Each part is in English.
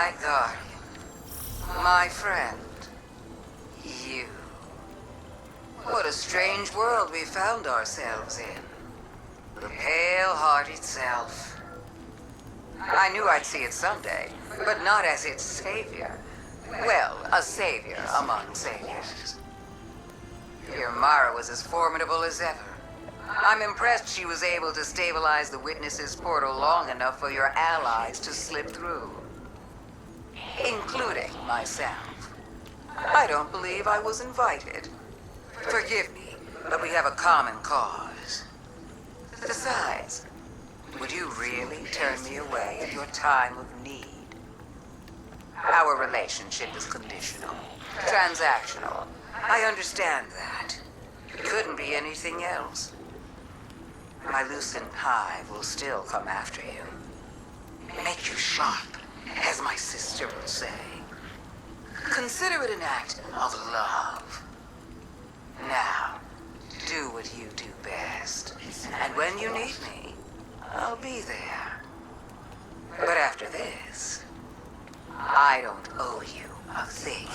My guardian. My friend. You. What a strange world we found ourselves in. The pale heart itself. I knew I'd see it someday, but not as its savior. Well, a savior among saviors. Your Mara was as formidable as ever. I'm impressed she was able to stabilize the Witness's portal long enough for your allies to slip through. Including myself. I don't believe I was invited. Forgive me, but we have a common cause. Besides, would you really turn me away at your time of need? Our relationship is conditional, transactional. I understand that. It couldn't be anything else. My Lucent Hive will still come after you. Make you sharp, as my sister would say. Consider it an act of love. Now, do what you do best. And when you need me, I'll be there. But after this, I don't owe you a thing.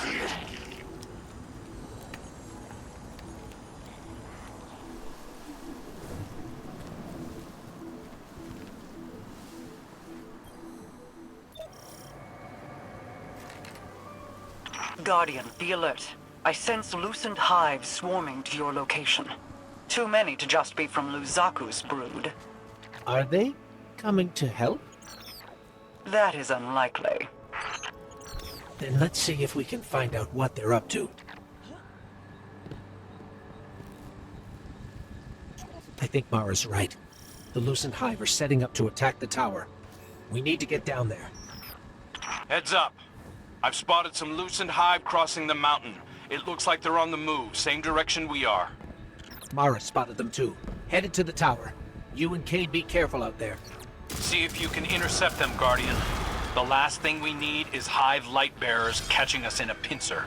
Guardian, be alert. I sense Lucent hives swarming to your location. Too many to just be from Luzaku's brood. Are they coming to help? That is unlikely. Then let's see if we can find out what they're up to. I think Mara's right. The Lucent Hive are setting up to attack the tower. We need to get down there. Heads up. I've spotted some Lucent Hive crossing the mountain. It looks like they're on the move, same direction we are. Mara spotted them too. Headed to the tower. You and Cade be careful out there. See if you can intercept them, Guardian. The last thing we need is Hive light bearers catching us in a pincer.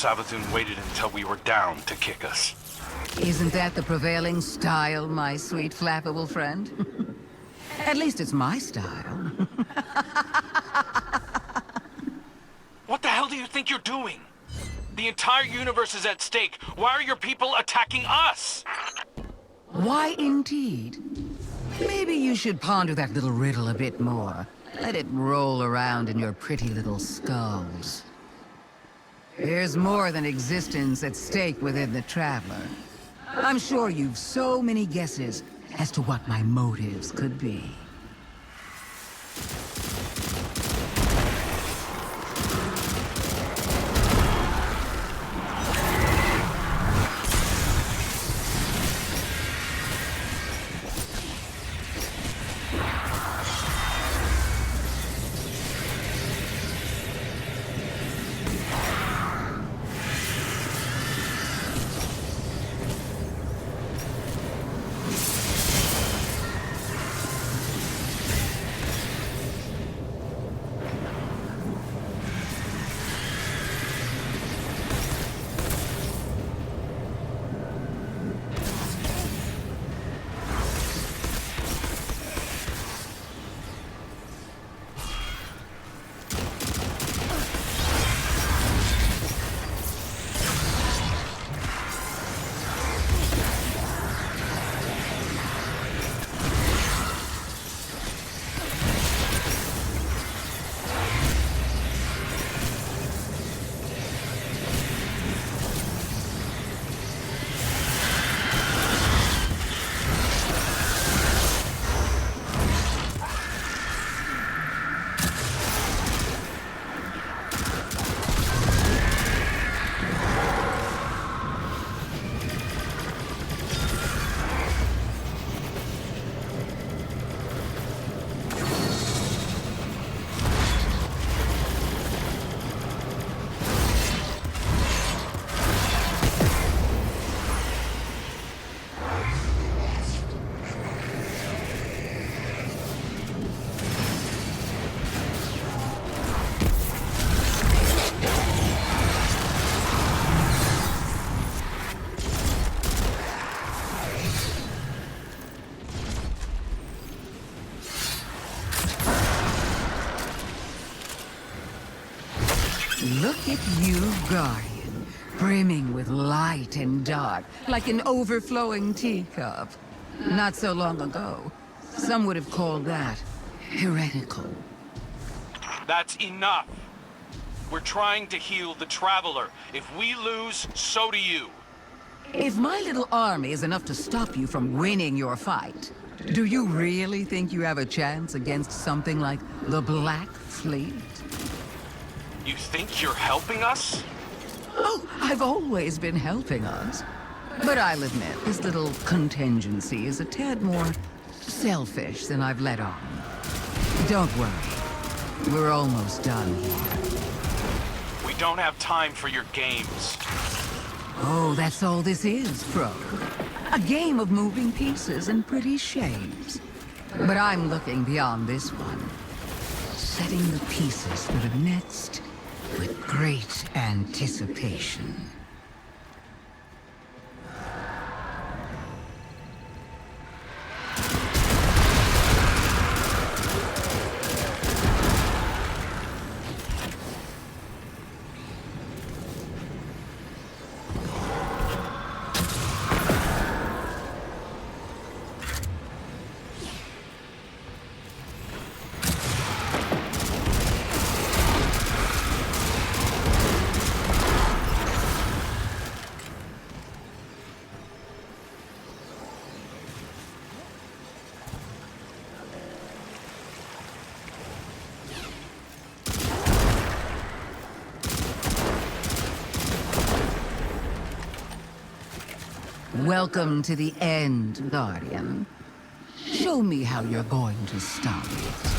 Savathun waited until we were down to kick us. Isn't that the prevailing style, my sweet flappable friend? At least it's my style. What the hell do you think you're doing? The entire universe is at stake. Why are your people attacking us? Why indeed? Maybe you should ponder that little riddle a bit more. Let it roll around in your pretty little skulls. There's more than existence at stake within the Traveler. I'm sure you've so many guesses as to what my motives could be. Look at you, Guardian, brimming with light and dark, like an overflowing teacup. Not so long ago, some would have called that heretical. That's enough. We're trying to heal the Traveler. If we lose, so do you. If my little army is enough to stop you from winning your fight, do you really think you have a chance against something like the Black Fleet? You think you're helping us? Oh, I've always been helping us. But I'll admit, this little contingency is a tad more selfish than I've let on. Don't worry. We're almost done here. We don't have time for your games. Oh, that's all this is, Pro. A game of moving pieces and pretty shapes. But I'm looking beyond this one. Setting the pieces for the next with great anticipation. Welcome to the end, Guardian. Show me how you're going to stop it.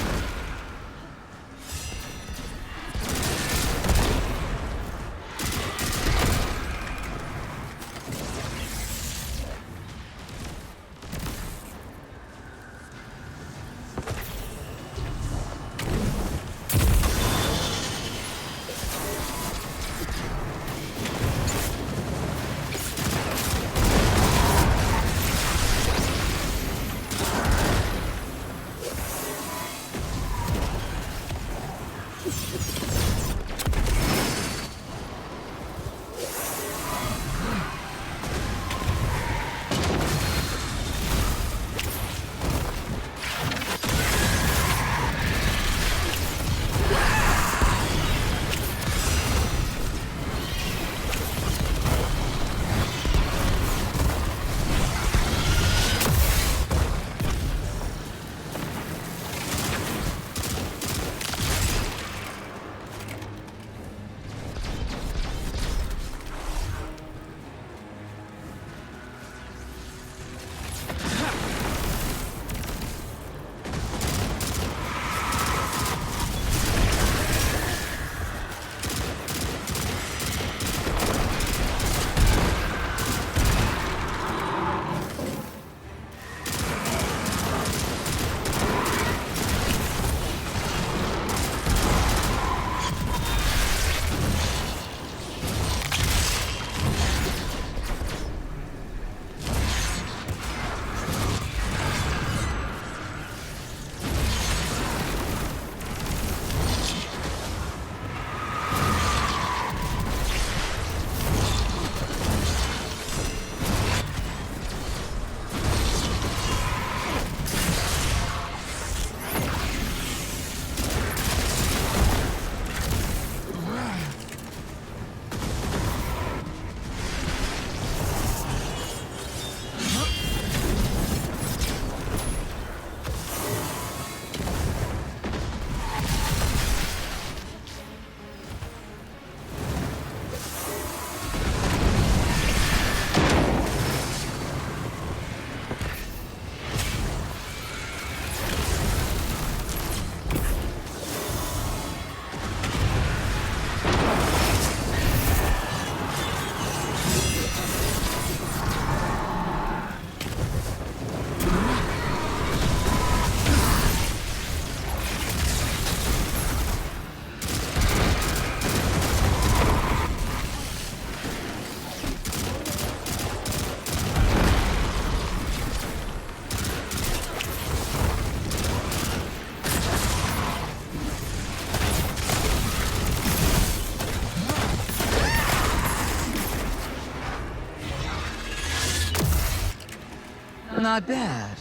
Not bad,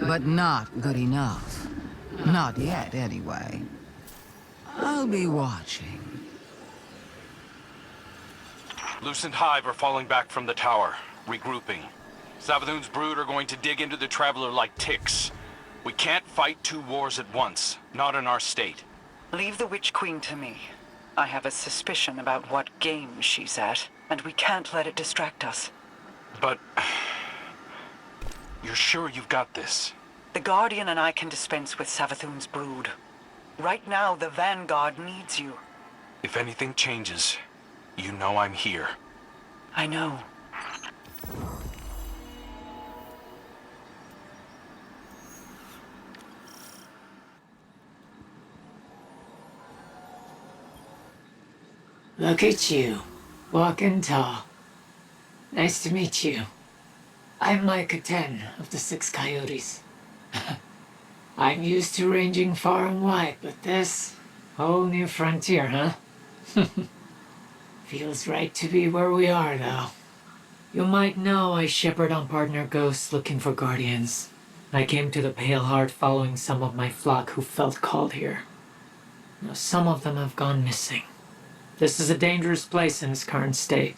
but not good enough. Not yet, anyway. I'll be watching. Lucent Hive are falling back from the tower, regrouping. Savathun's brood are going to dig into the Traveler like ticks. We can't fight two wars at once, not in our state. Leave the Witch Queen to me. I have a suspicion about what game she's at, and we can't let it distract us. But... you're sure you've got this? The Guardian and I can dispense with Savathun's brood. Right now, the Vanguard needs you. If anything changes, you know I'm here. I know. Look at you, walking tall. Nice to meet you. I'm Micah 10 of the Six Coyotes. I'm used to ranging far and wide, but this, whole new frontier, huh? Feels right to be where we are, though. You might know I shepherd on partner ghosts looking for guardians. I came to the Pale Heart following some of my flock who felt called here. Now, some of them have gone missing. This is a dangerous place in its current state.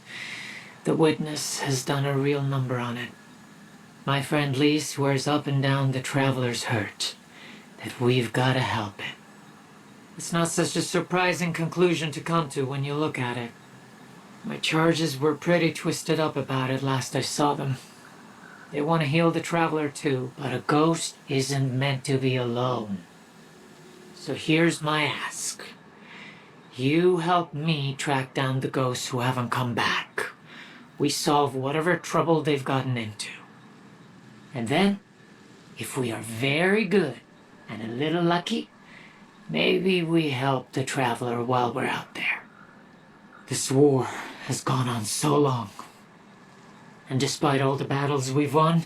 The Witness has done a real number on it. My friend Lee swears up and down the Traveler's hurt, that we've got to help it. It's not such a surprising conclusion to come to when you look at it. My charges were pretty twisted up about it last I saw them. They want to heal the Traveler too, but a ghost isn't meant to be alone. So here's my ask. You help me track down the ghosts who haven't come back. We solve whatever trouble they've gotten into. And then, if we are very good and a little lucky, maybe we help the Traveler while we're out there. This war has gone on so long. And despite all the battles we've won,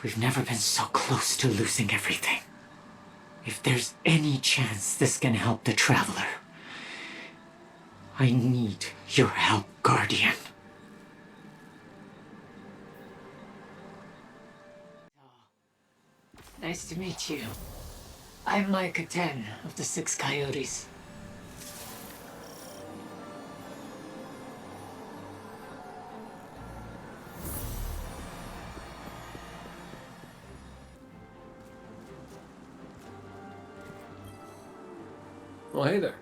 we've never been so close to losing everything. If there's any chance this can help the Traveler, I need your help, Guardian. Nice to meet you. I'm Micah 10 of the Six Coyotes. Oh, hey there.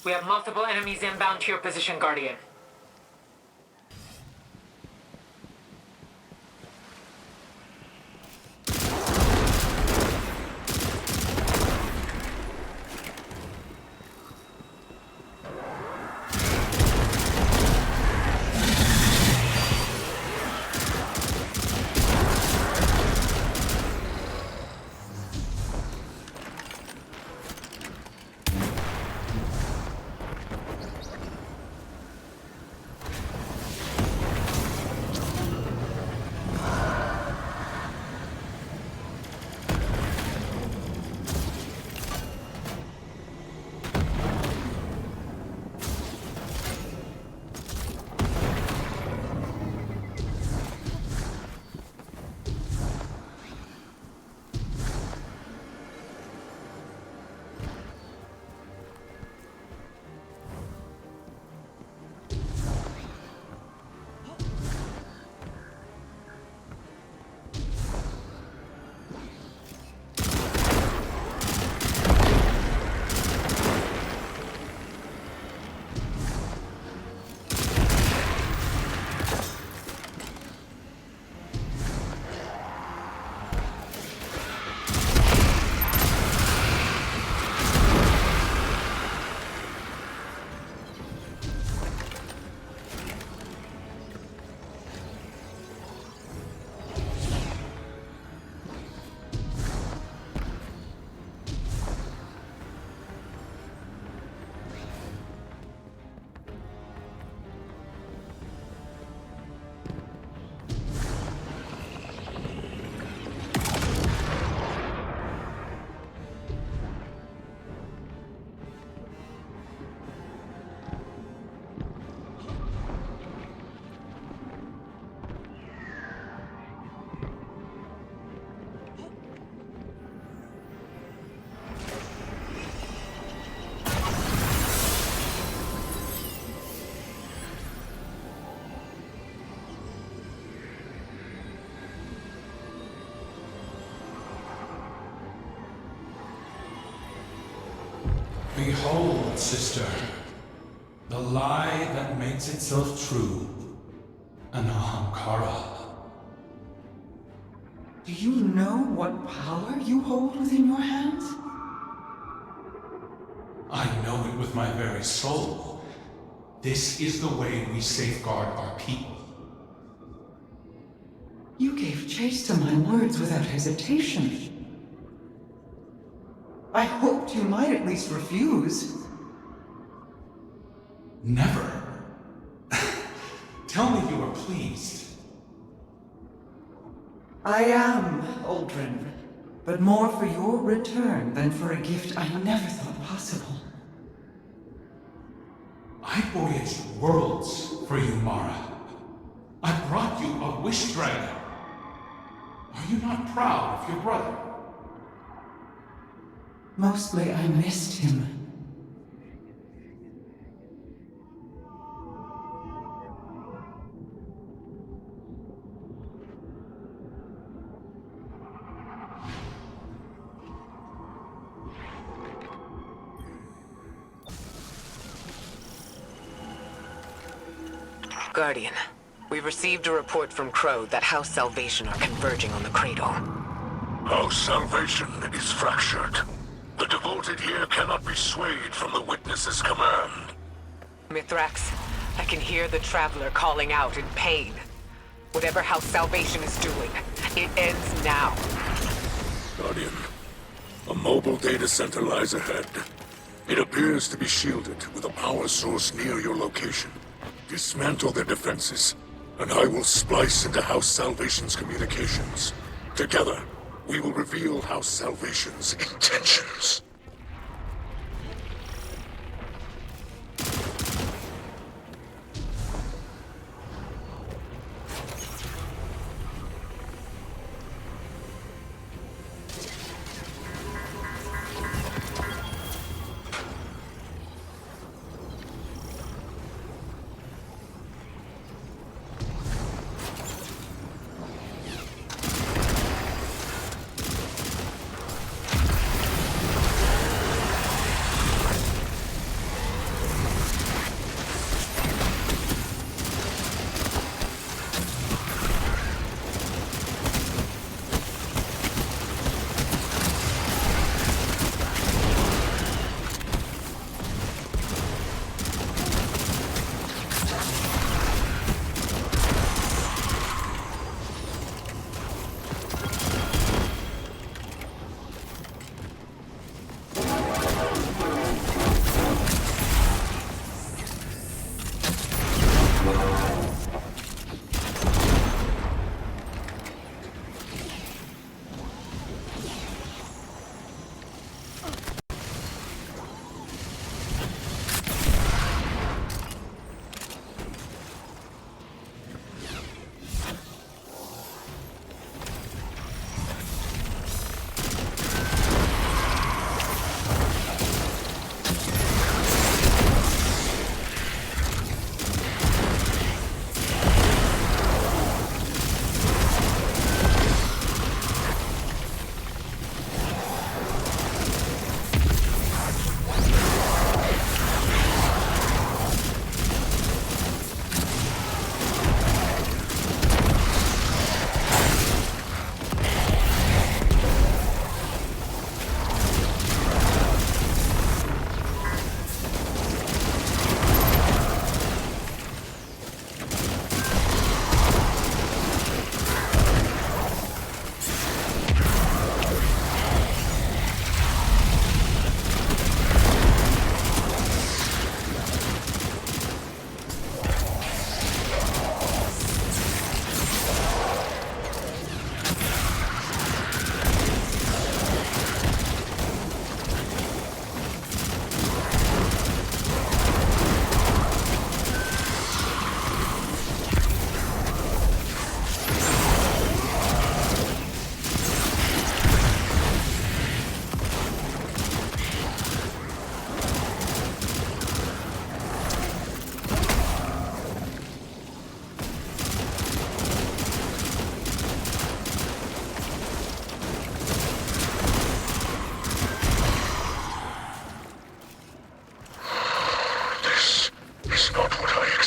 We have multiple enemies inbound to your position, Guardian. sister. The lie that makes itself true. An Ahamkara. Do you know what power you hold within your hands? I know it with my very soul. This is the way we safeguard our people. You gave chase to my words without hesitation. I hoped you might at least refuse. Never. Tell me you are pleased. I am, Aldrin, but more for your return than for a gift I never thought possible. I voyaged worlds for you, Mara. I brought you a wish dragon. Are you not proud of your brother? Mostly I missed him. Guardian, we received a report from Crow that House Salvation are converging on the Cradle. House Salvation is fractured. The devoted here cannot be swayed from the Witness's command. Mithrax, I can hear the Traveler calling out in pain. Whatever House Salvation is doing, it ends now. Guardian, a mobile data center lies ahead. It appears to be shielded with a power source near your location. Dismantle their defenses, and I will splice into House Salvation's communications. Together, we will reveal House Salvation's intentions.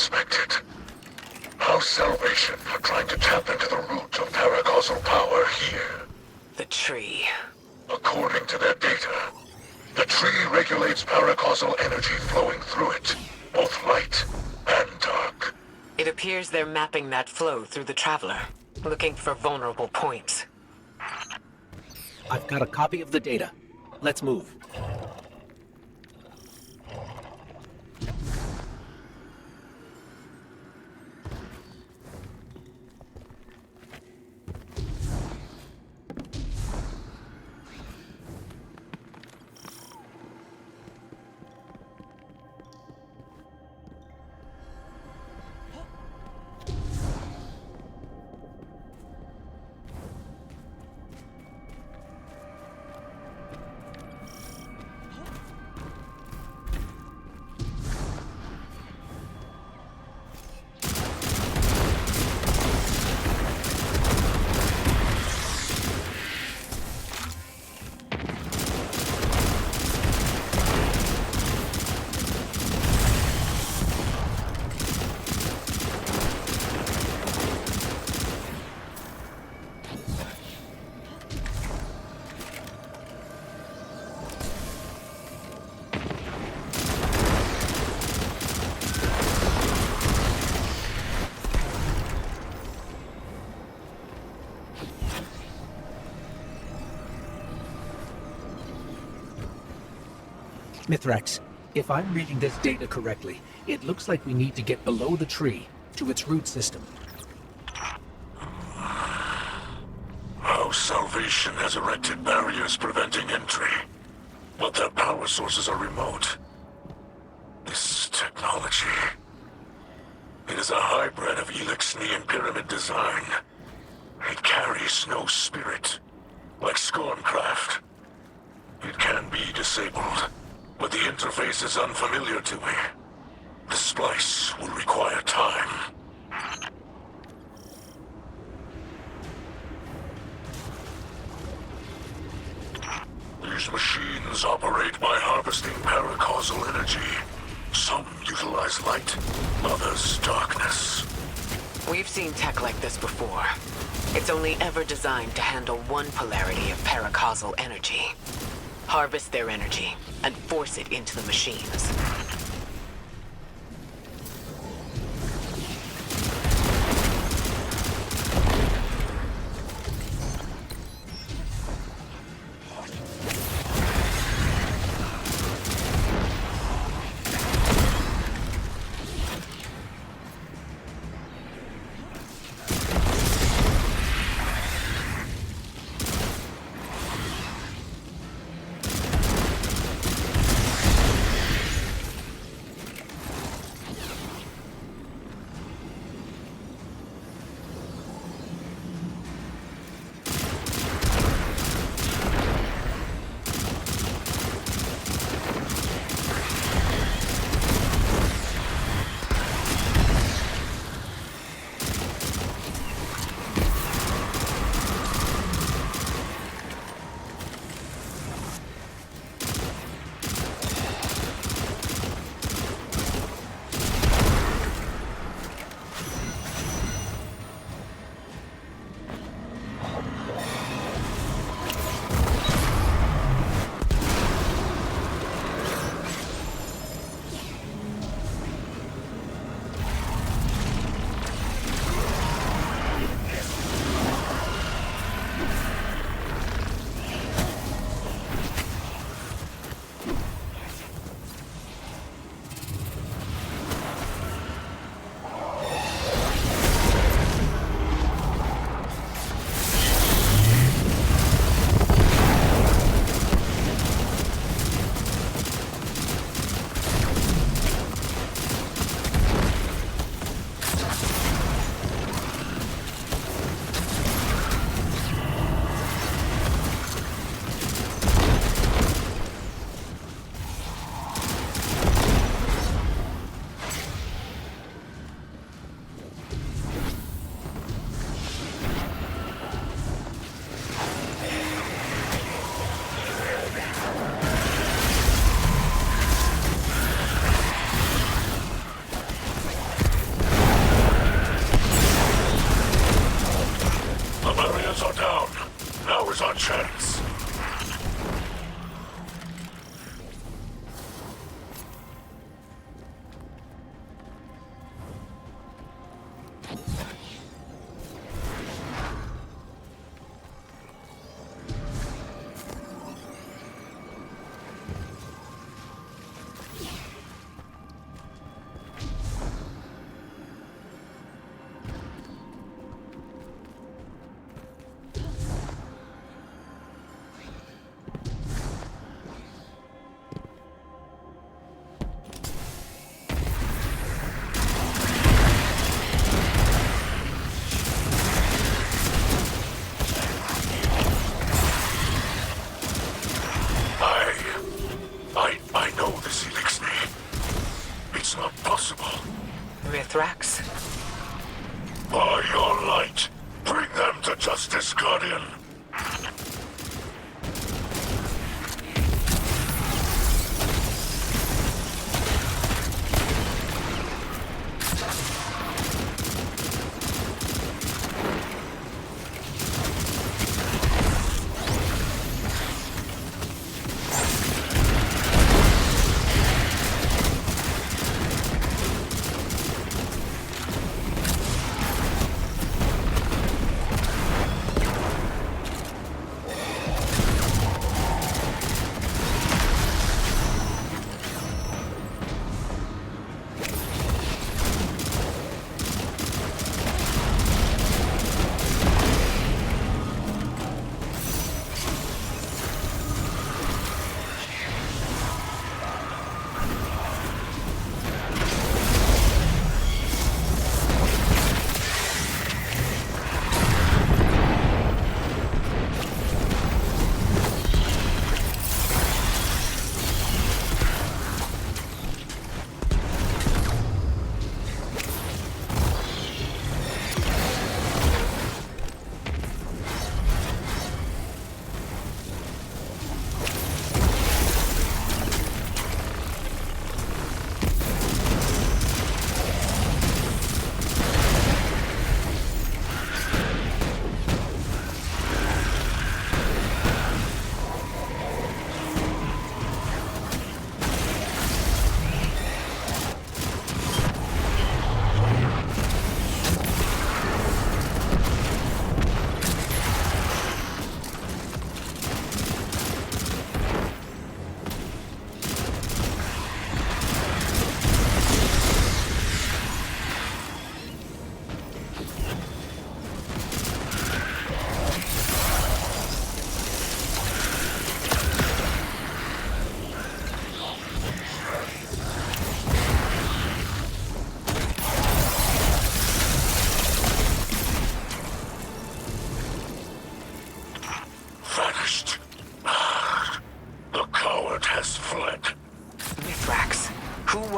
expected. How's Salvation for trying to tap into the root of paracausal power here? The tree. According to their data, the tree regulates paracausal energy flowing through it, both light and dark. It appears they're mapping that flow through the Traveler, looking for vulnerable points. I've got a copy of the data. Let's move. Mithrax, if I'm reading this data correctly, it looks like we need to get below the tree, to its root system. House Salvation has erected barriers preventing entry, but their power sources are remote. This technology... it is a hybrid of Elixni and Pyramid design. It carries no spirit, like Scorncraft. It can be disabled, but the interface is unfamiliar to me. The splice will require time. These machines operate by harvesting paracausal energy. Some utilize light, others darkness. We've seen tech like this before. It's only ever designed to handle one polarity of paracausal energy. Harvest their energy and force it into the machines. It's not possible. Mithrax? By your light, bring them to justice, Guardian.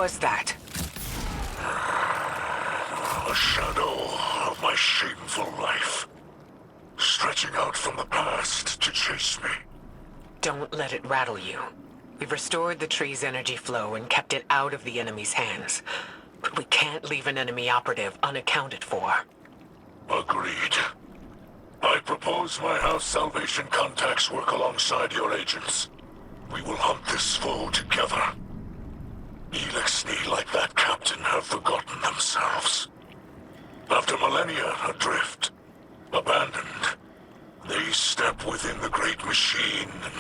was that? A shadow of my shameful life, stretching out from the past to chase me. Don't let it rattle you. We've restored the tree's energy flow and kept it out of the enemy's hands. But we can't leave an enemy operative unaccounted for. Agreed. I propose my House Salvation contacts work alongside your agents. We will hunt this foe together. Elixni, like that captain, have forgotten themselves. After millennia adrift, abandoned, they step within the great machine and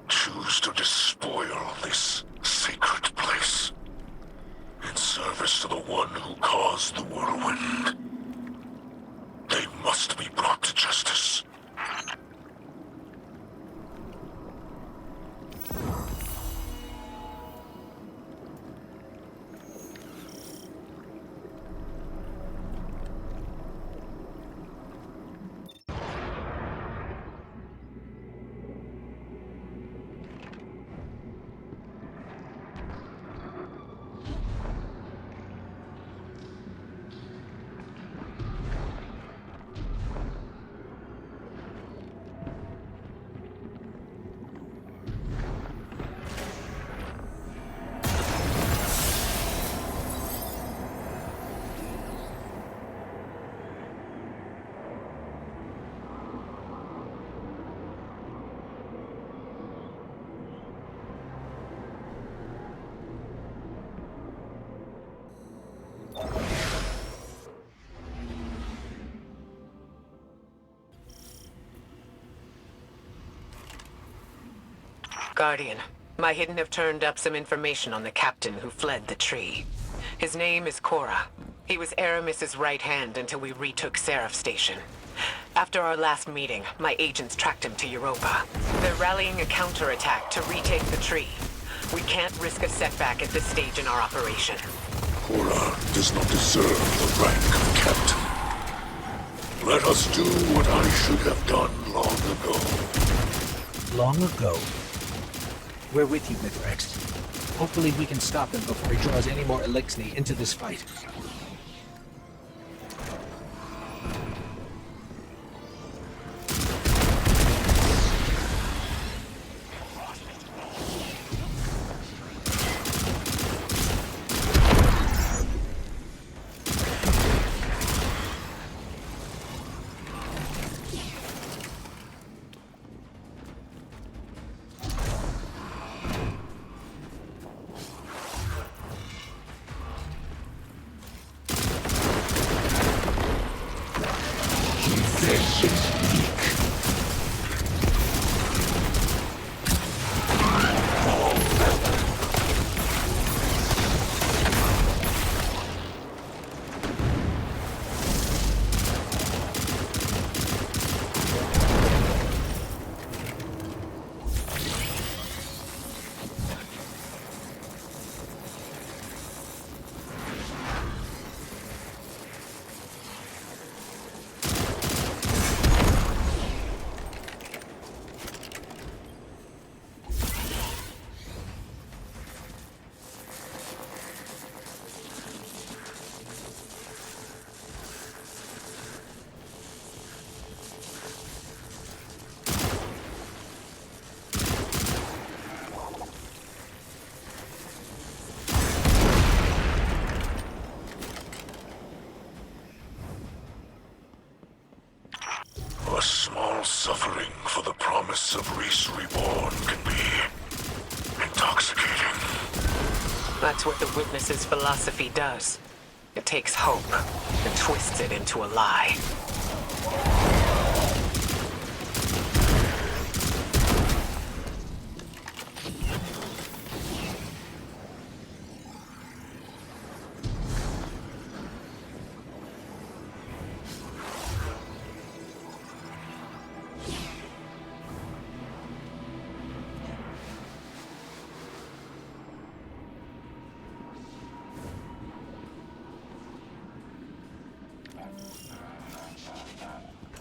choose to despoil this sacred place in service to the one who caused the whirlwind. They must be brought to justice. Guardian, my Hidden have turned up some information on the captain who fled the tree. His name is Cora. He was Aramis's right hand until we retook Seraph Station. After our last meeting, my agents tracked him to Europa. They're rallying a counterattack to retake the tree. We can't risk a setback at this stage in our operation. Cora does not deserve the rank of captain. Let us do what I should have done long ago. Long ago? We're with you, Mithrax. Hopefully we can stop him before he draws any more Elixni into this fight. A small suffering for the promise of Reese Reborn can be intoxicating. That's what the Witness's philosophy does. It takes hope and twists it into a lie.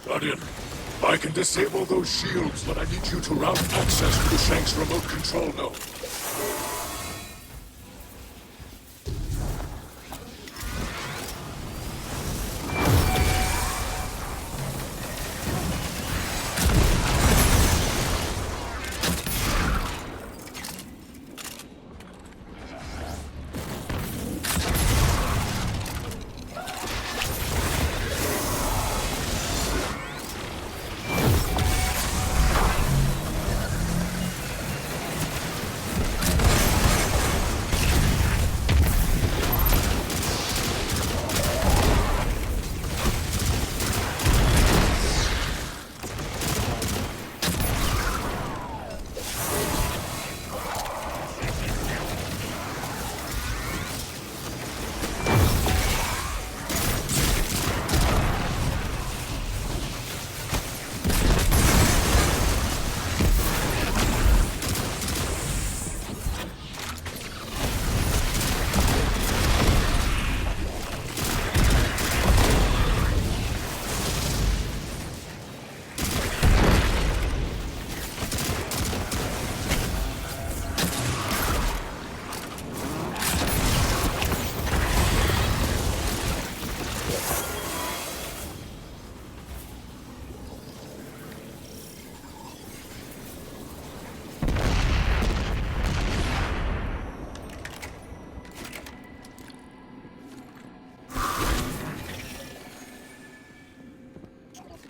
Guardian, I can disable those shields, but I need you to route access to the Shanks remote control node.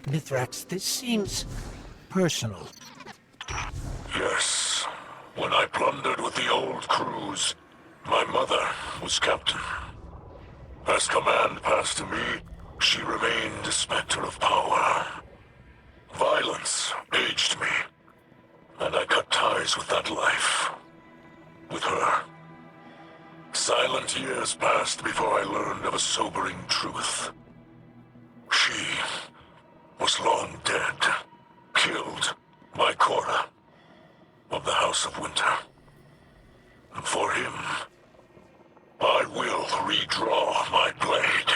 Mithrax, this seems personal. Yes. When I plundered with the old crews, my mother was captain. As command passed to me, she remained a specter of power. Violence aged me, and I cut ties with that life. With her. Silent years passed before I learned of a sobering truth. She was long dead, killed by Cora of the House of Winter. And for him, I will redraw my blade.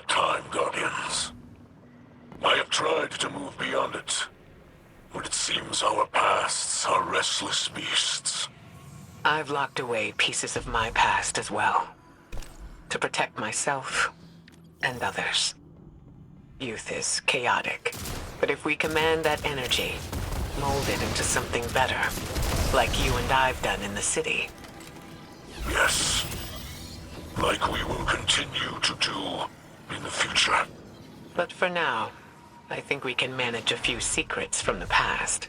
that time, Guardians. I have tried to move beyond it, but it seems our pasts are restless beasts. I've locked away pieces of my past as well, to protect myself and others. Youth is chaotic, but if we command that energy, mold it into something better, like you and I've done in the city. Yes, like we will continue to do in the future. But for now, I think we can manage a few secrets from the past.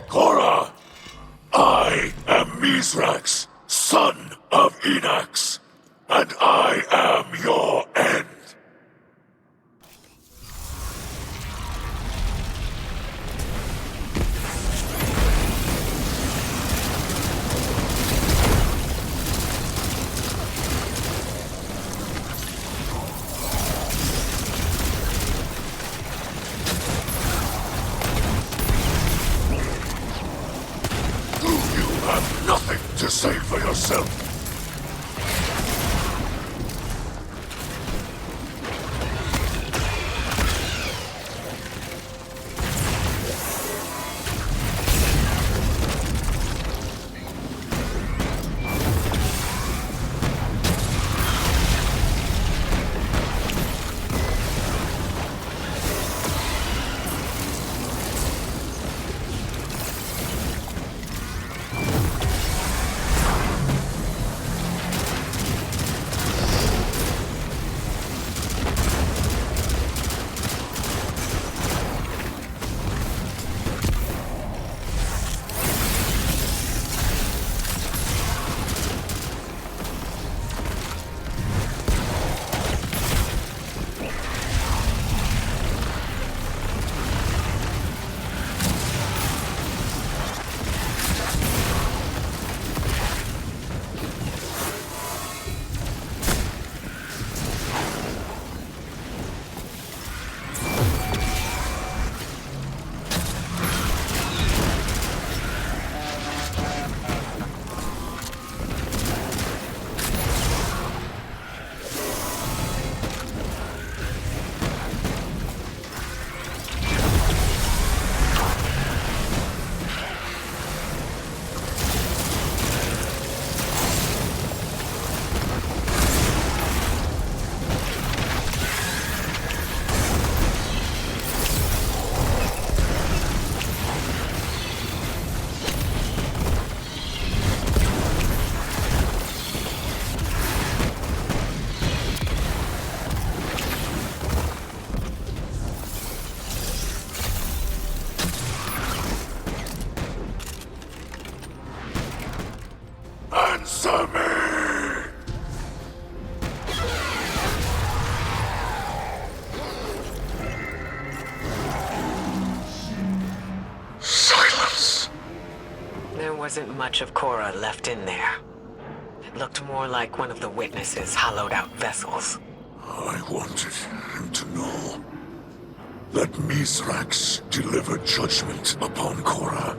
Korra! I am Mithrax, son of Enax, and I am your end. Nothing to say for yourself. Answer me! Silence. There was wasn't much of Cora left in there. It looked more like one of the witnesses' hollowed-out vessels. I wanted him to know that Mithrax delivered judgment upon Cora.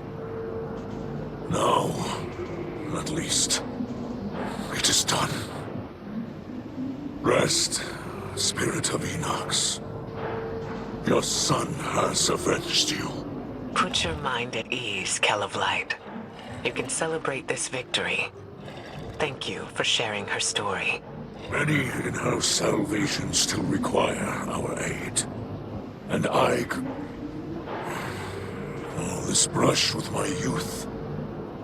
Now, at least, it is done. Rest, Spirit of Enox. Your son has avenged you. Put your mind at ease, Kell of Light. You can celebrate this victory. Thank you for sharing her story. Many in-house salvations still require our aid. And I... Oh, this brush with my youth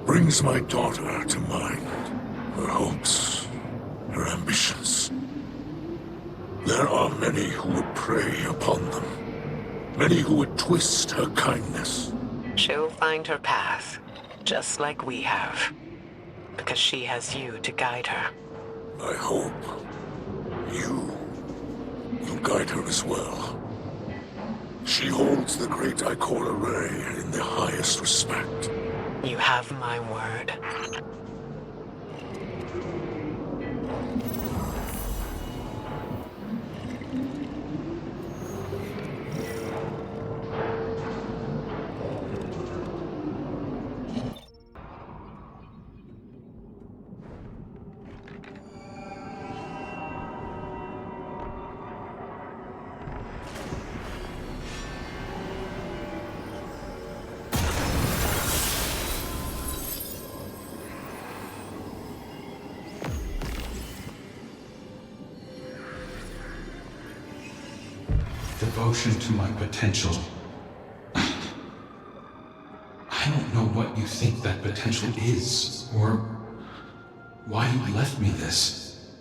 brings my daughter to mind. Her hopes, her ambitions. There are many who would prey upon them. Many who would twist her kindness. She'll find her path, just like we have. Because she has you to guide her. I hope you will guide her as well. She holds the great Ikora Ray in the highest respect. You have my word. Devotion to my potential. I don't know what you think that potential is, or why you left me this.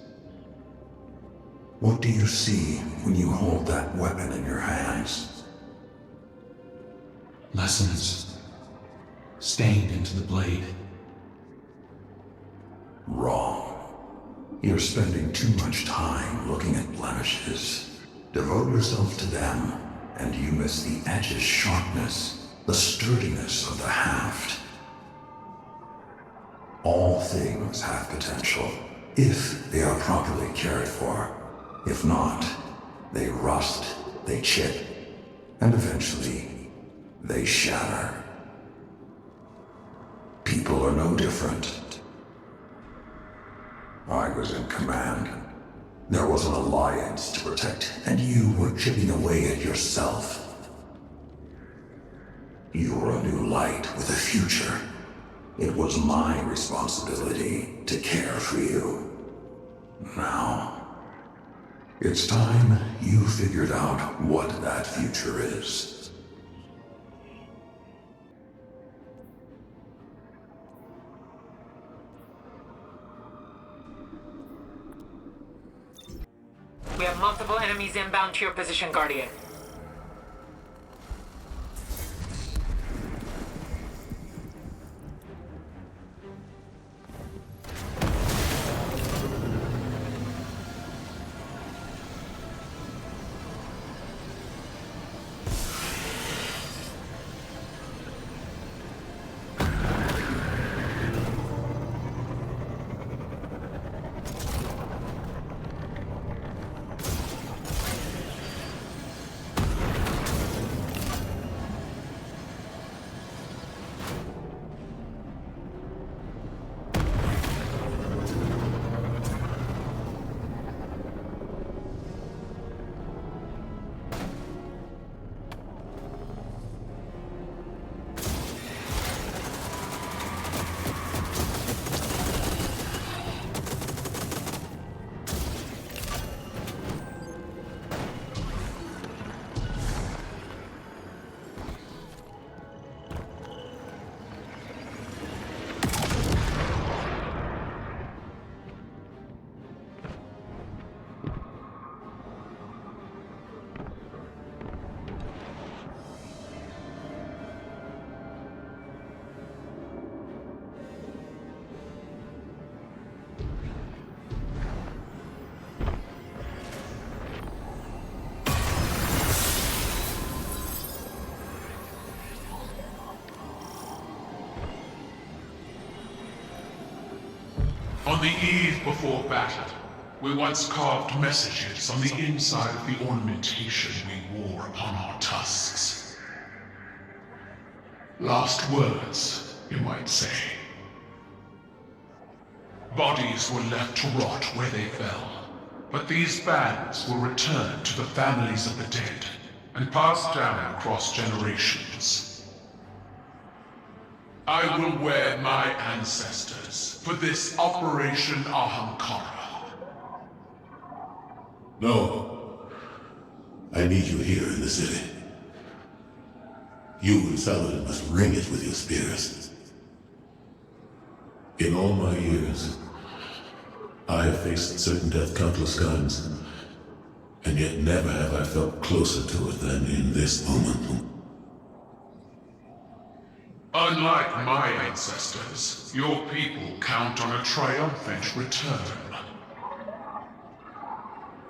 What do you see when you hold that weapon in your hands? Lessons stained into the blade. Wrong. You're spending too much time looking at blemishes. Devote yourself to them, and you miss the edge's sharpness, the sturdiness of the haft. All things have potential, if they are properly cared for. If not, they rust, they chip, and eventually, they shatter. People are no different. I was in command. There was an alliance to protect, and you were chipping away at yourself. You were a new light with a future. It was my responsibility to care for you. Now, it's time you figured out what that future is. We have multiple enemies inbound to your position, Guardian. On the eve before battle, we once carved messages on the inside of the ornamentation we wore upon our tusks. Lost words, you might say. Bodies were left to rot where they fell, but these bands were returned to the families of the dead and passed down across generations. I will wear my ancestors for this Operation Ahamkara. No. I need you here in the city. You and Saladin must ring it with your spears. In all my years, I have faced certain death countless times, and yet never have I felt closer to it than in this moment. Unlike my ancestors, your people count on a triumphant return.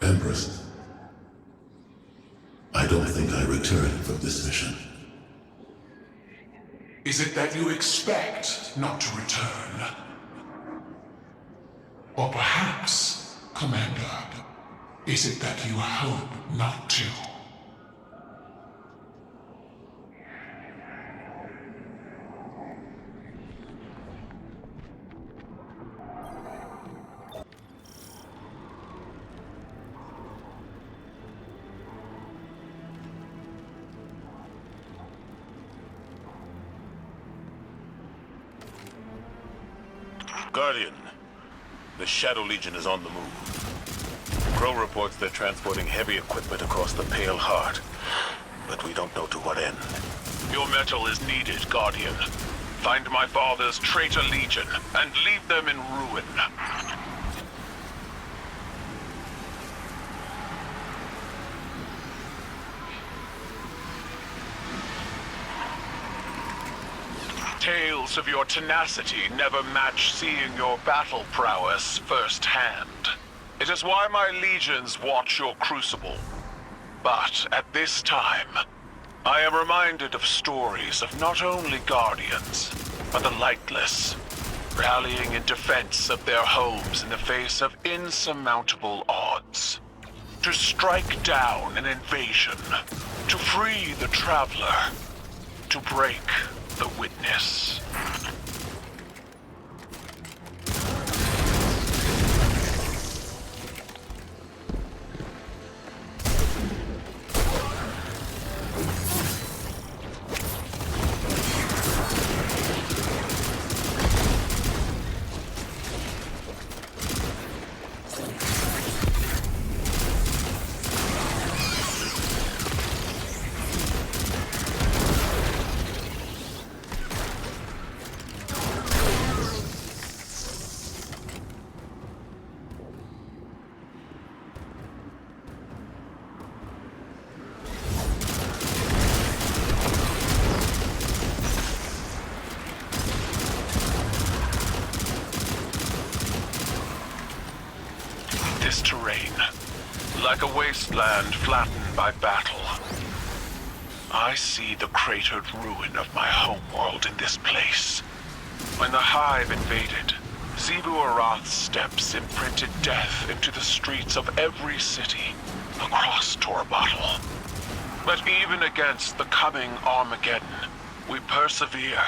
Empress, I don't think I returned from this mission. Is it that you expect not to return? Or perhaps, Commander, is it that you hope not to? Guardian, the Shadow Legion is on the move. Crow reports they're transporting heavy equipment across the Pale Heart, but we don't know to what end. Your metal is needed, Guardian. Find my father's traitor legion and leave them in ruin. Tales of your tenacity never match seeing your battle prowess firsthand. It is why my legions watch your crucible. But at this time, I am reminded of stories of not only guardians, but the lightless, rallying in defense of their homes in the face of insurmountable odds. To strike down an invasion, to free the traveler, to break the witness. This terrain, like a wasteland flattened by battle. I see the cratered ruin of my homeworld in this place. When the Hive invaded, Zebu Arath's steps imprinted death into the streets of every city across Torabottle. But even against the coming Armageddon, we persevere.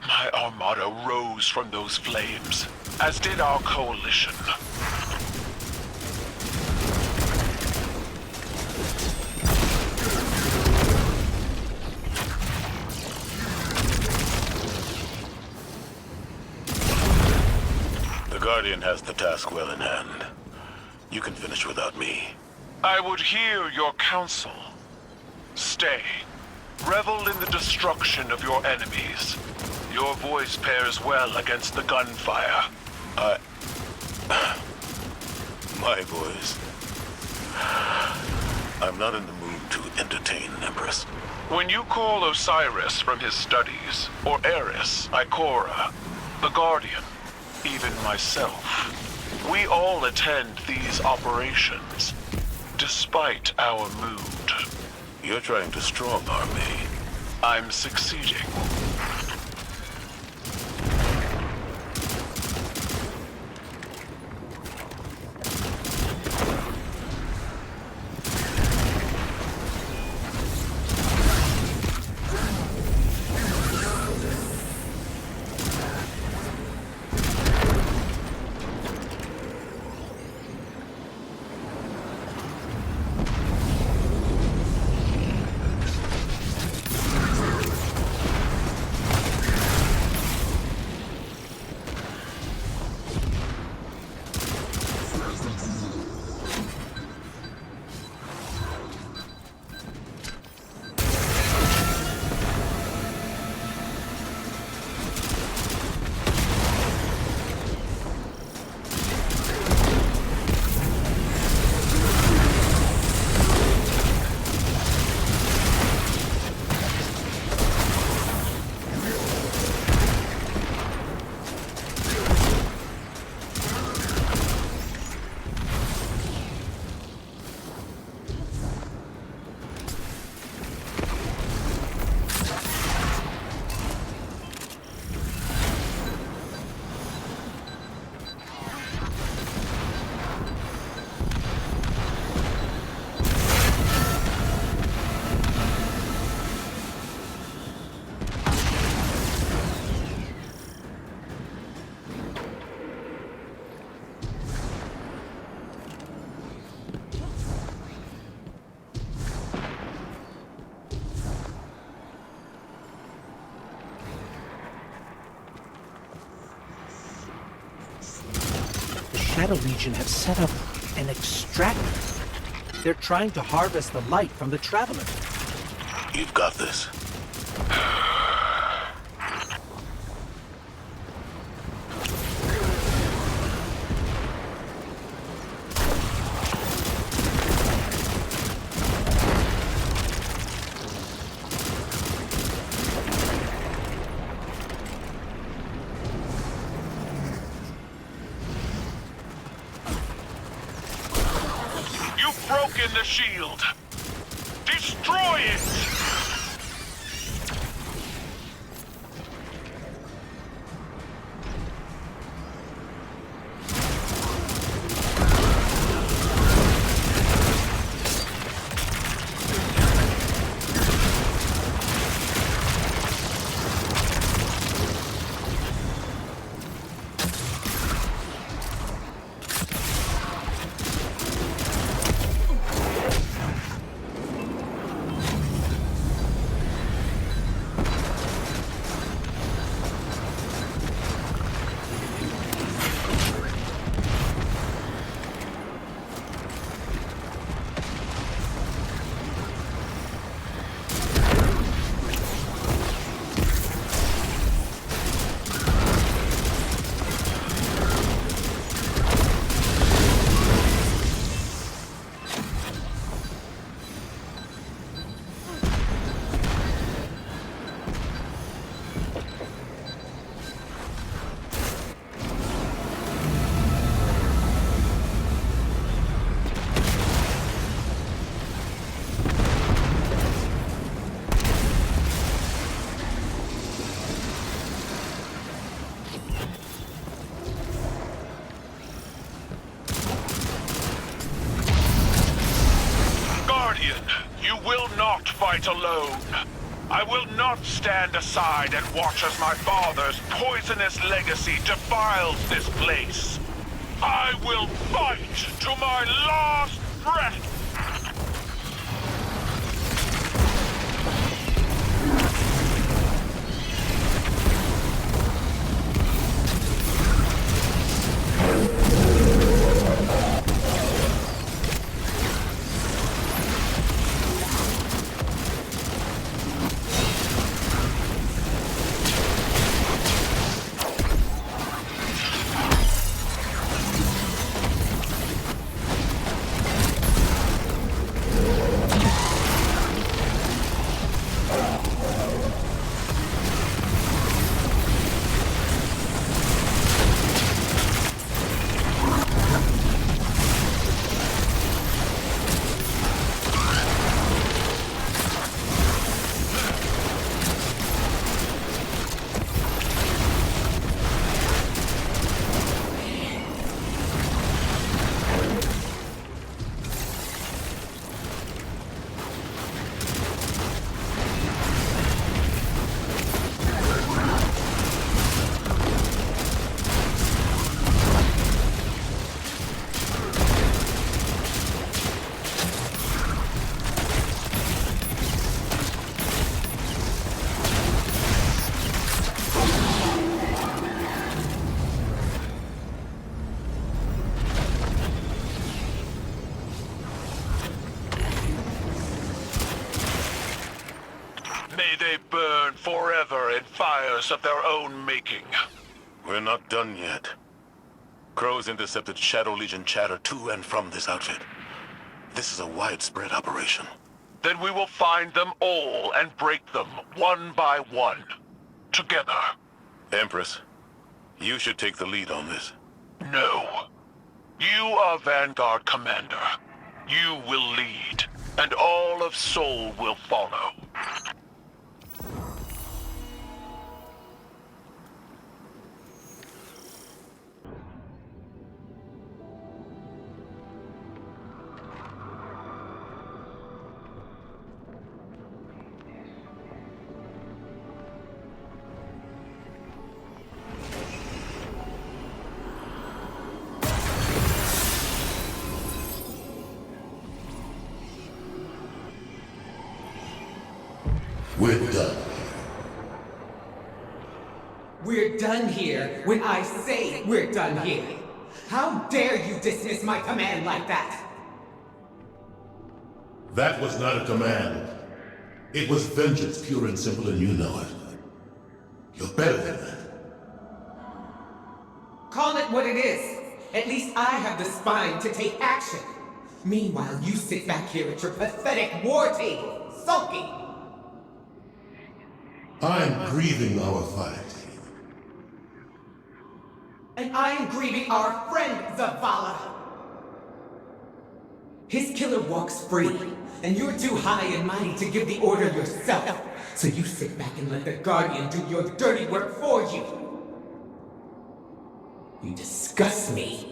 My armada rose from those flames, as did our coalition. The Guardian has the task well in hand. You can finish without me. I would hear your counsel. Stay. Revel in the destruction of your enemies. Your voice pairs well against the gunfire. My voice. I'm not in the mood to entertain, Empress. When you call Osiris from his studies, or Eris, Ikora, the Guardian, even myself, we all attend these operations, despite our mood. You're trying to strong-arm me. I'm succeeding. Shadow Legion have set up an extractor. They're trying to harvest the light from the Traveler. You've got this. You've broken the shield. Destroy it! You will not fight alone. I will not stand aside and watch as my father's poisonous legacy defiles this place. I will fight to my last breath! May they burn forever in fires of their own making. We're not done yet. Crows intercepted Shadow Legion chatter to and from this outfit. This is a widespread operation. Then we will find them all and break them one by one. Together. Empress, you should take the lead on this. No. You are Vanguard Commander. You will lead, and all of Sol will follow. We're done. We're done here when I say we're done here. How dare you dismiss my command like that? That was not a command. It was vengeance, pure and simple, and you know it. You're better than that. Call it what it is. At least I have the spine to take action. Meanwhile, you sit back here at your pathetic war table, sulking. I'm grieving our fight. And I am grieving our friend, Zavala. His killer walks free, and you're too high and mighty to give the order yourself. So you sit back and let the Guardian do your dirty work for you. You disgust me.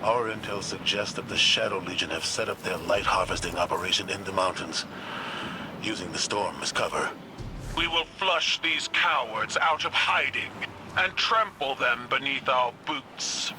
Our intel suggests that the Shadow Legion have set up their light harvesting operation in the mountains, using the storm as cover. We will flush these cowards out of hiding and trample them beneath our boots.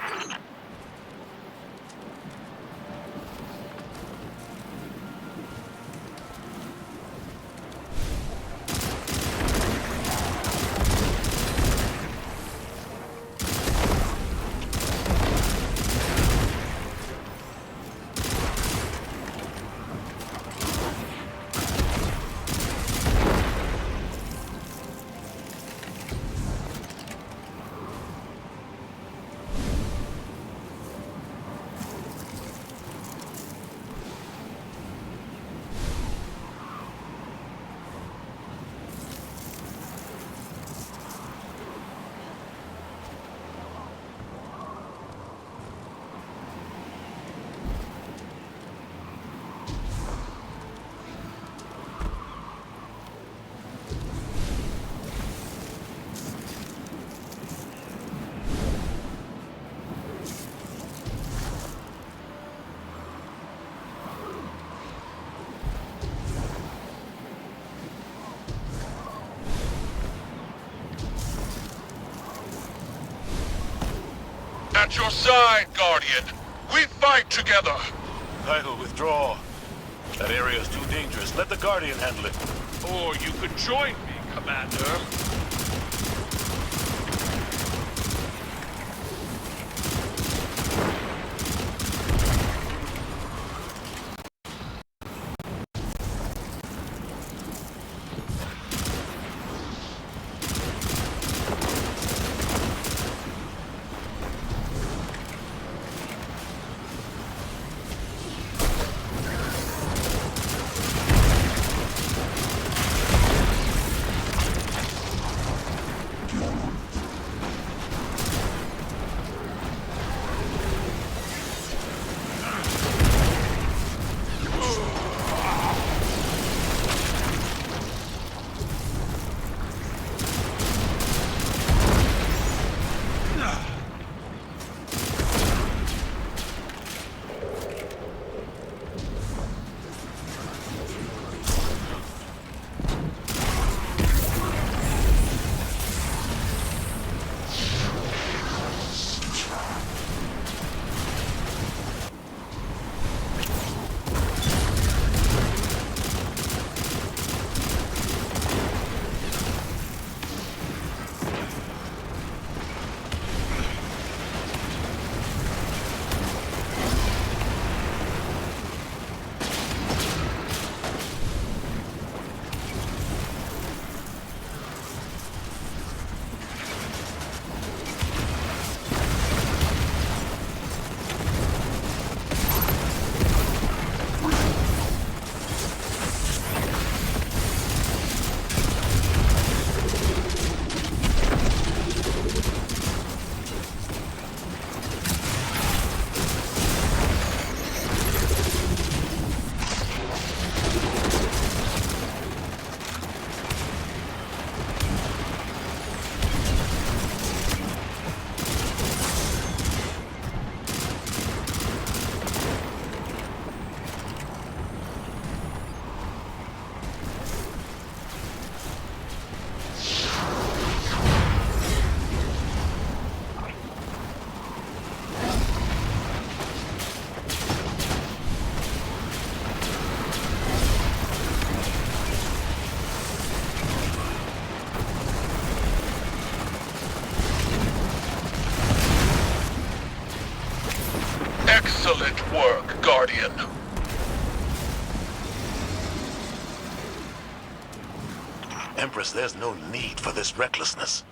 At your side, Guardian. We fight together. Title, withdraw. That area is too dangerous. Let the Guardian handle it. Or you could join me, Commander. course, there's no need for this recklessness.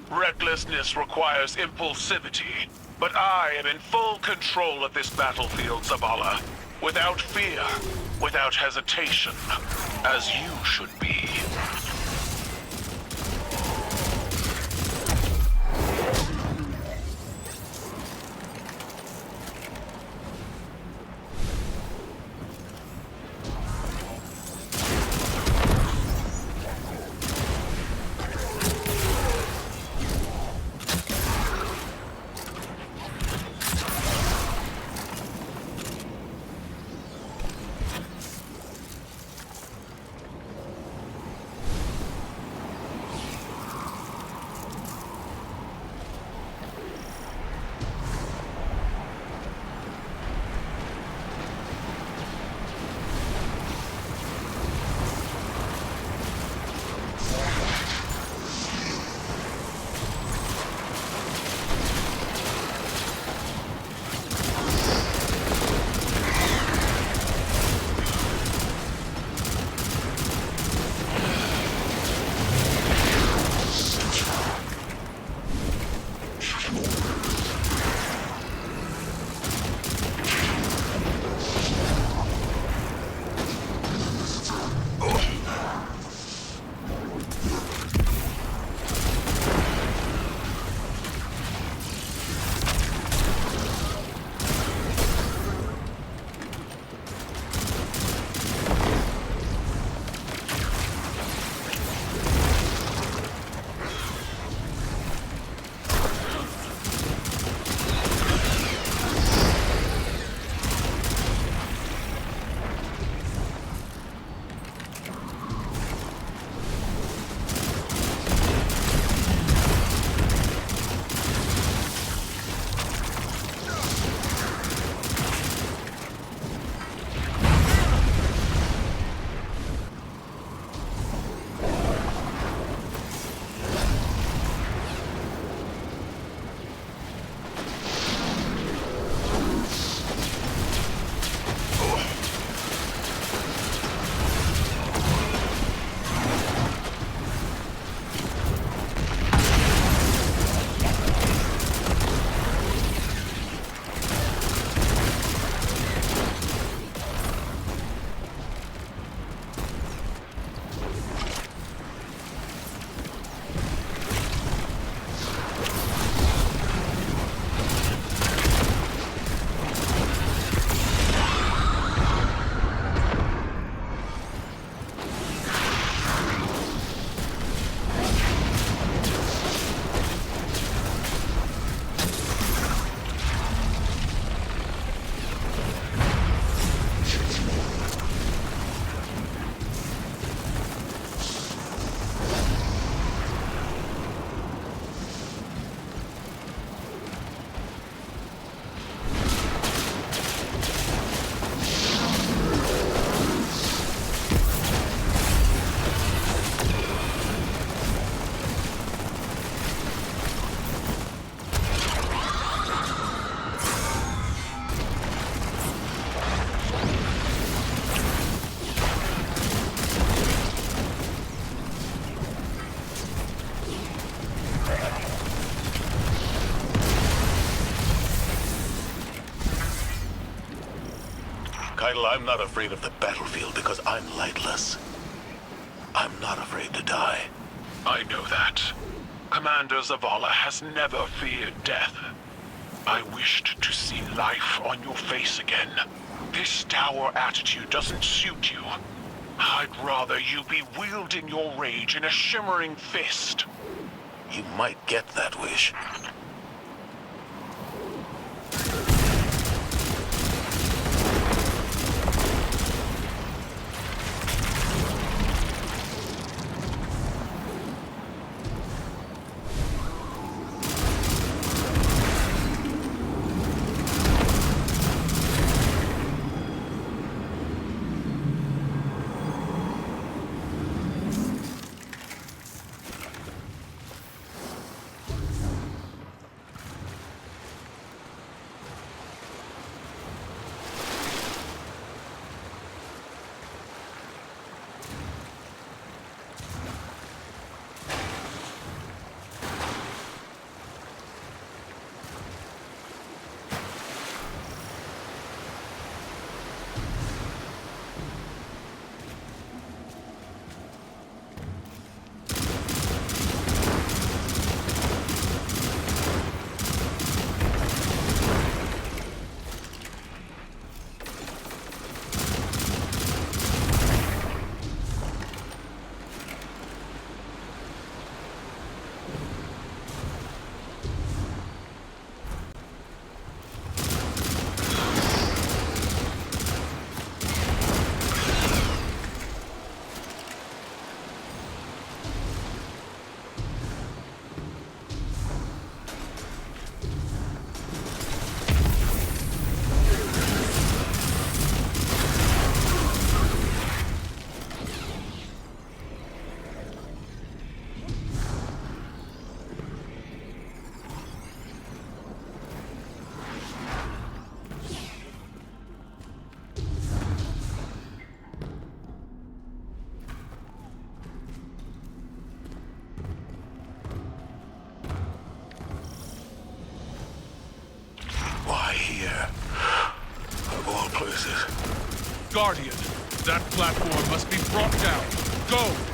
Recklessness requires impulsivity, but I am in full control of this battlefield, Zavala. Without fear, without hesitation, as you should be. Keitel, I'm not afraid of the battlefield because I'm lightless. I'm not afraid to die. I know that. Commander Zavala has never feared death. I wished to see life on your face again. This dour attitude doesn't suit you. I'd rather you be wielding your rage in a shimmering fist. You might get that wish. Why here? Of all places. Guardian, that platform must be brought down. Go!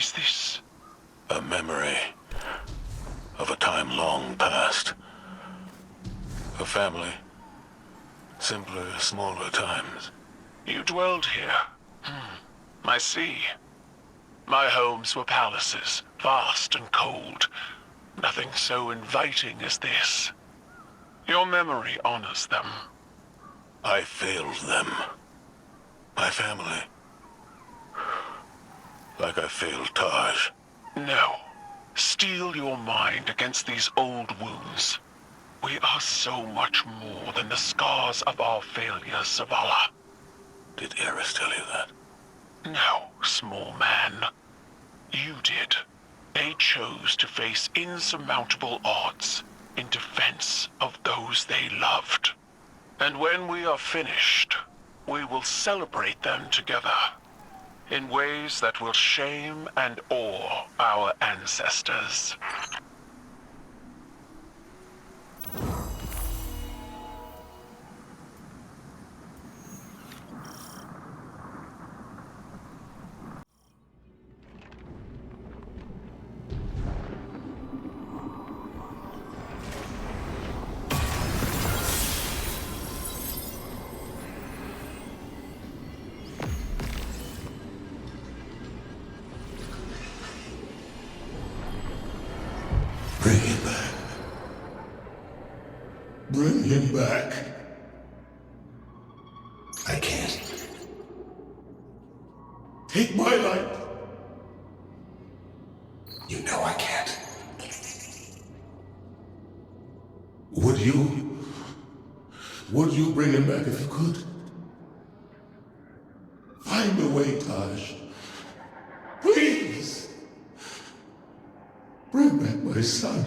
Is this... A memory of a time long past. A family. Simpler, smaller times. You dwelled here? I see. My homes were palaces, vast and cold. Nothing so inviting as this. Your memory honors them. I failed them. My family. Like I failed Taj. No. Steel your mind against these old wounds. We are so much more than the scars of our failures, Zavala. Did Eris tell you that? No, small man. You did. They chose to face insurmountable odds in defense of those they loved. And when we are finished, we will celebrate them together in ways that will shame and awe our ancestors. Bring him back. Bring him back. I can't. Take my life. You know I can't. Would you bring him back if you could? Find a way, Taj. Please! Bring back my son.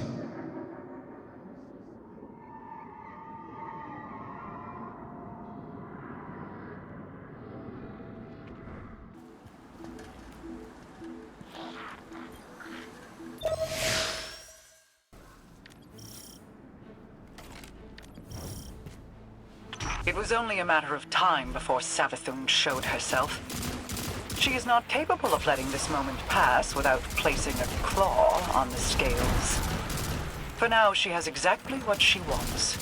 It was only a matter of time before Savathun showed herself. She is not capable of letting this moment pass without placing a claw on the scales. For now, she has exactly what she wants.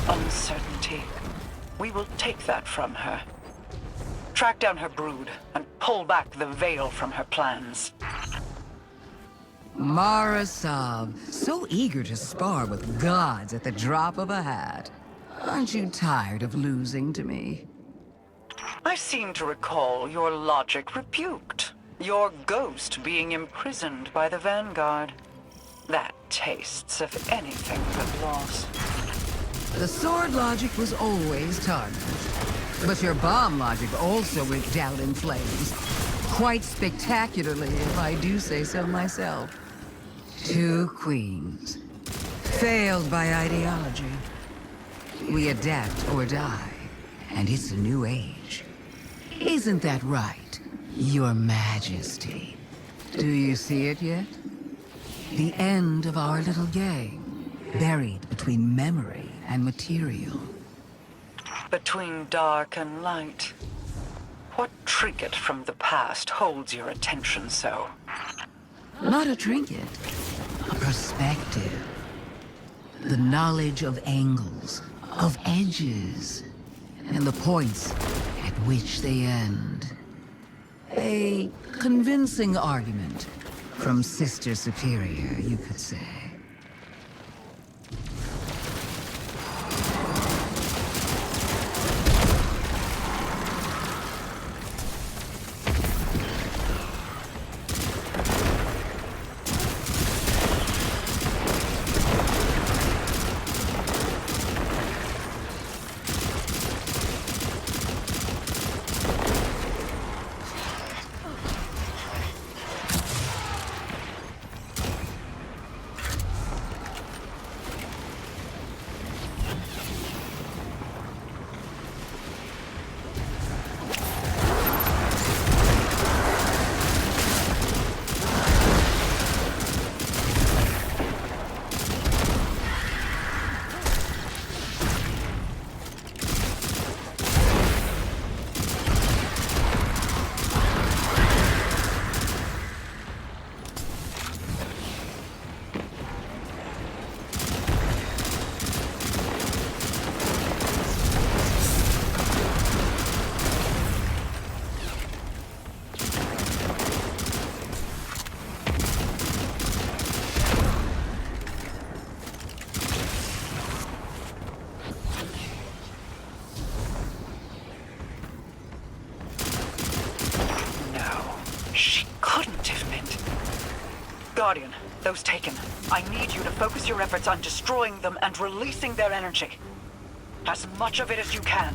Uncertainty. We will take that from her. Track down her brood and pull back the veil from her plans. Mara Sab, so eager to spar with gods at the drop of a hat. Aren't you tired of losing to me? I seem to recall your logic rebuked. Your ghost being imprisoned by the Vanguard. That tastes of anything but loss. The sword logic was always tarnished. But your bomb logic also went down in flames. Quite spectacularly, if I do say so myself. 2 queens. Failed by ideology. We adapt or die. And it's a new age. Isn't that right, Your Majesty? Do you see it yet? The end of our little game, buried between memory and material. Between dark and light. What trinket from the past holds your attention so? Not a trinket, a perspective. The knowledge of angles, of edges, and the points at which they end. A convincing argument from Sister Superior, you could say. Guardian, those taken. I need you to focus your efforts on destroying them and releasing their energy. As much of it as you can.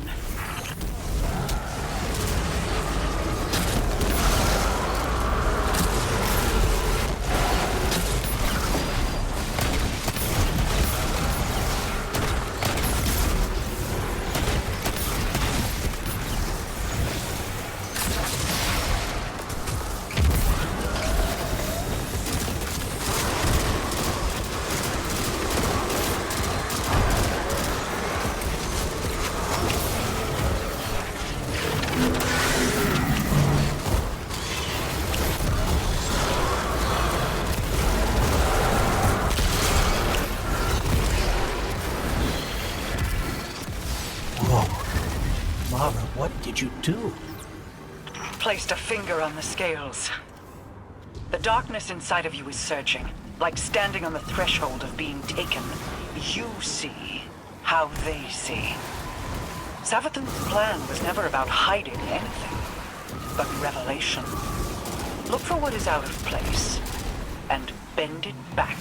What did you do? Placed a finger on the scales. The darkness inside of you is surging, like standing on the threshold of being taken. You see how they see. Savathun's plan was never about hiding anything, but revelation. Look for what is out of place, and bend it back.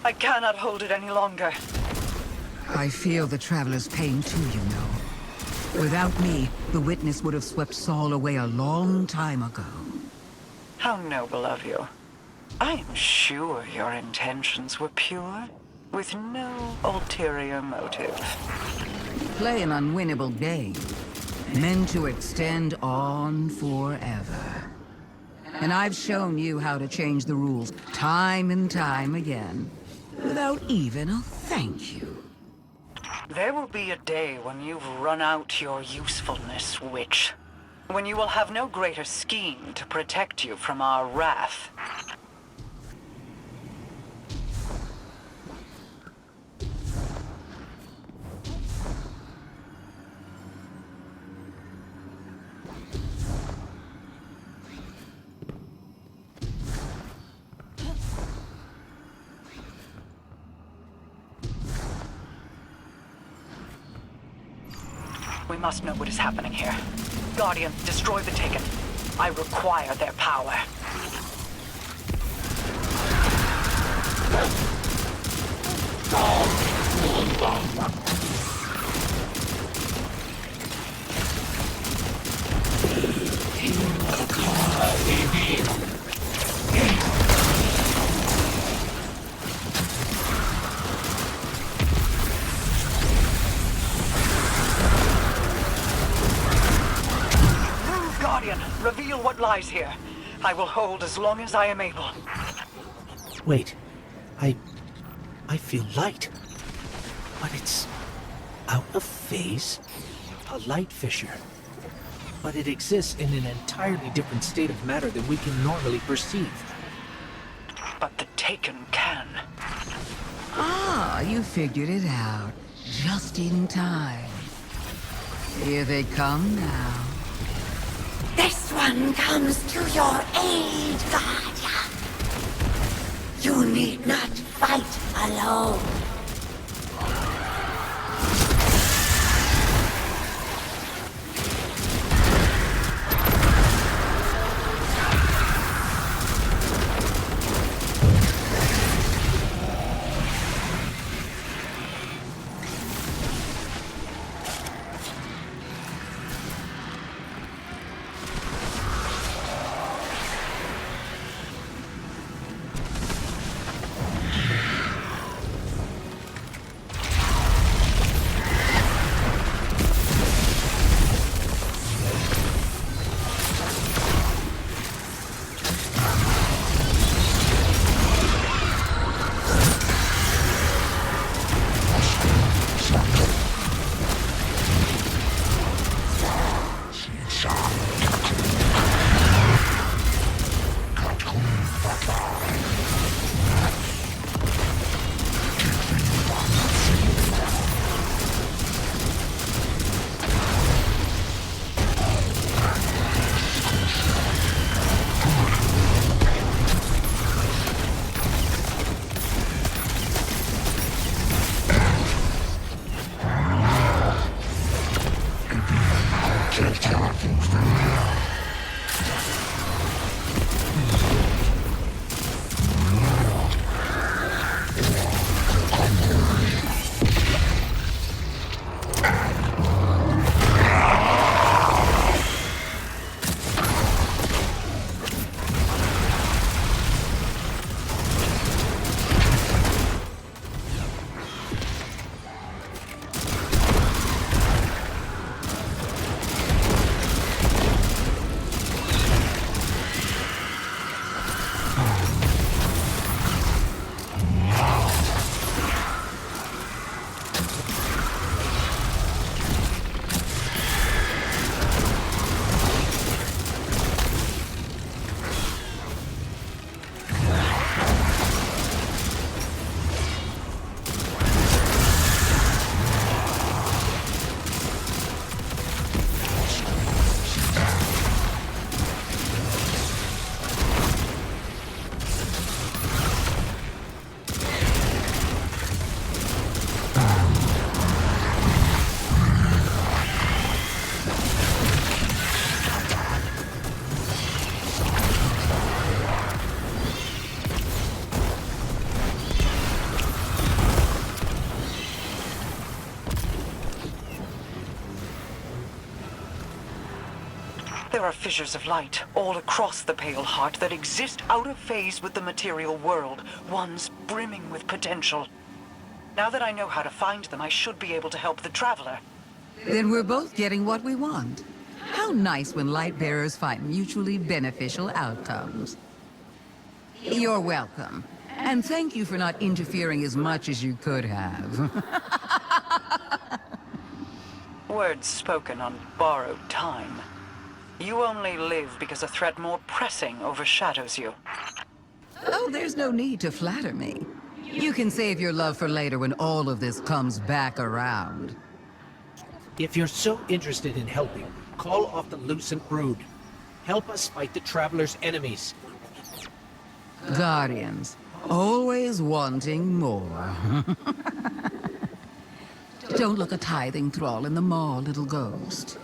I cannot hold it any longer. I feel the Traveler's pain too, you know. Without me, the Witness would have swept Saul away a long time ago. How noble of you. I am sure your intentions were pure, with no ulterior motive. Play an unwinnable game, meant to extend on forever. And I've shown you how to change the rules time and time again, without even a thank you. There will be a day when you've run out your usefulness, witch. When you will have no greater scheme to protect you from our wrath. We must know what is happening here. Guardian, destroy the Taken. I require their power. Guardian, reveal what lies here. I will hold as long as I am able. Wait. I feel light. But it's out of phase? A light fissure. But it exists in an entirely different state of matter than we can normally perceive. But the Taken can. Ah, you figured it out. Just in time. Here they come now. This one comes to your aid, Guardian. You need not fight alone. There are fissures of light all across the Pale Heart that exist out of phase with the material world, ones brimming with potential. Now that I know how to find them, I should be able to help the Traveler. Then we're both getting what we want. How nice when light bearers find mutually beneficial outcomes. You're welcome. And thank you for not interfering as much as you could have. Words spoken on borrowed time. You only live because a threat more pressing overshadows you. Oh, there's no need to flatter me. You can save your love for later when all of this comes back around. If you're so interested in helping, call off the Lucent Brood. Help us fight the Traveler's enemies. Guardians, always wanting more. Don't look a tithing thrall in the maw, little ghost.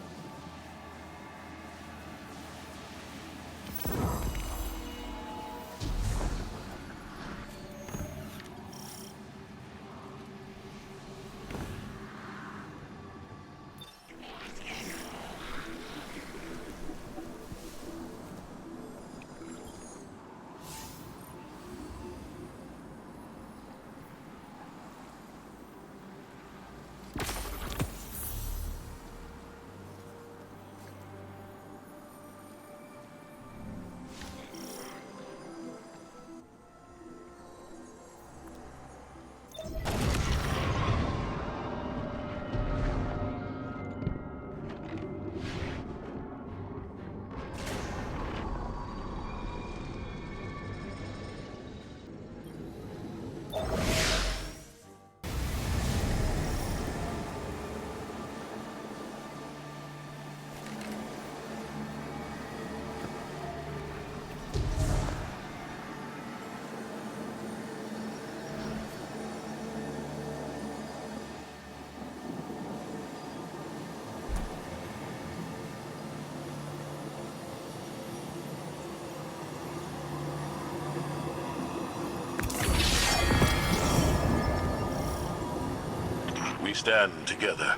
We stand together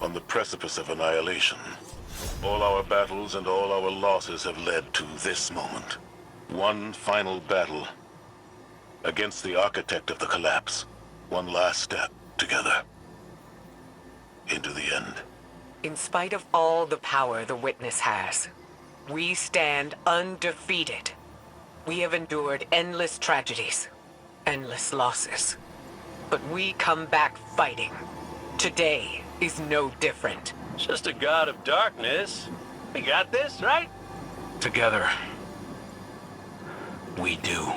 on the precipice of annihilation. All our battles and all our losses have led to this moment. One final battle against the architect of the collapse. One last step together into the end. In spite of all the power the Witness has, we stand undefeated. We have endured endless tragedies, endless losses. But we come back fighting. Today is no different. Just a god of darkness. We got this, right? Together, we do.